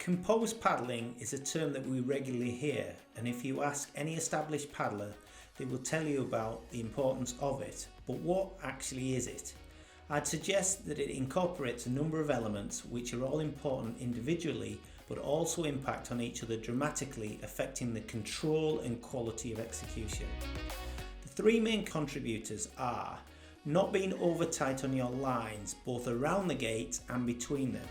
Composed paddling is a term that we regularly hear, and if you ask any established paddler, they will tell you about the importance of it. But what actually is it? I'd suggest that it incorporates a number of elements which are all important individually, but also impact on each other dramatically, affecting the control and quality of execution. The three main contributors are not being over tight on your lines, both around the gate and between them.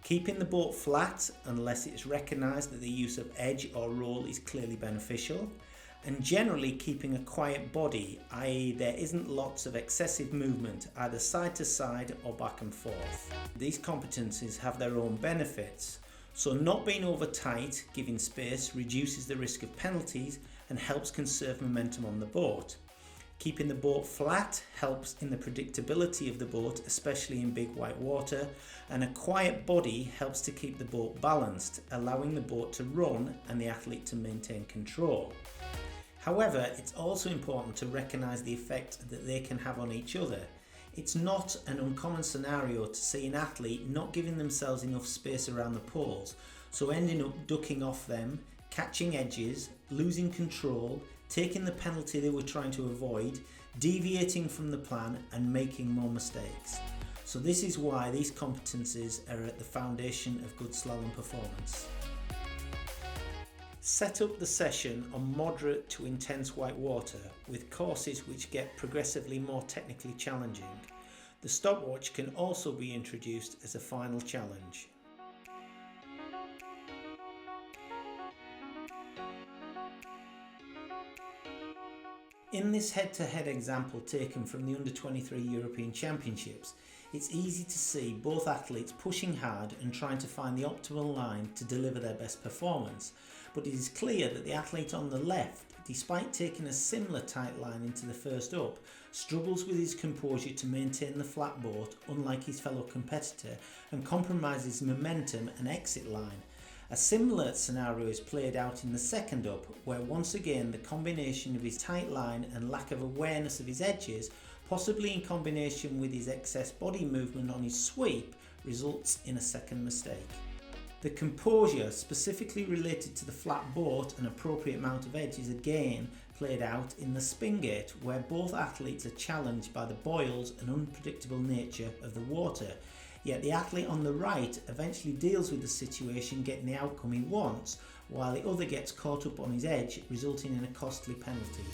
Keeping the boat flat unless it's recognised that the use of edge or roll is clearly beneficial, and generally keeping a quiet body, i.e. there isn't lots of excessive movement either side to side or back and forth. These competencies have their own benefits, so not being over tight, giving space, reduces the risk of penalties and helps conserve momentum on the boat. Keeping the boat flat helps in the predictability of the boat, especially in big white water, and a quiet body helps to keep the boat balanced, allowing the boat to run and the athlete to maintain control. However, it's also important to recognise the effect that they can have on each other. It's not an uncommon scenario to see an athlete not giving themselves enough space around the poles, so ending up ducking off them, catching edges, losing control, taking the penalty they were trying to avoid, deviating from the plan and making more mistakes. So this is why these competencies are at the foundation of good slalom performance. Set up the session on moderate to intense white water with courses which get progressively more technically challenging. The stopwatch can also be introduced as a final challenge. In this head-to-head example taken from the Under-23 European Championships, it's easy to see both athletes pushing hard and trying to find the optimal line to deliver their best performance. But it is clear that the athlete on the left, despite taking a similar tight line into the first up, struggles with his composure to maintain the flat boat, unlike his fellow competitor, and compromises momentum and exit line. A similar scenario is played out in the second up, where once again the combination of his tight line and lack of awareness of his edges, possibly in combination with his excess body movement on his sweep, results in a second mistake. The composure specifically related to the flat boat and appropriate amount of edge is again played out in the spin gate, where both athletes are challenged by the boils and unpredictable nature of the water. Yet the athlete on the right eventually deals with the situation, getting the outcome he wants, while the other gets caught up on his edge, resulting in a costly penalty.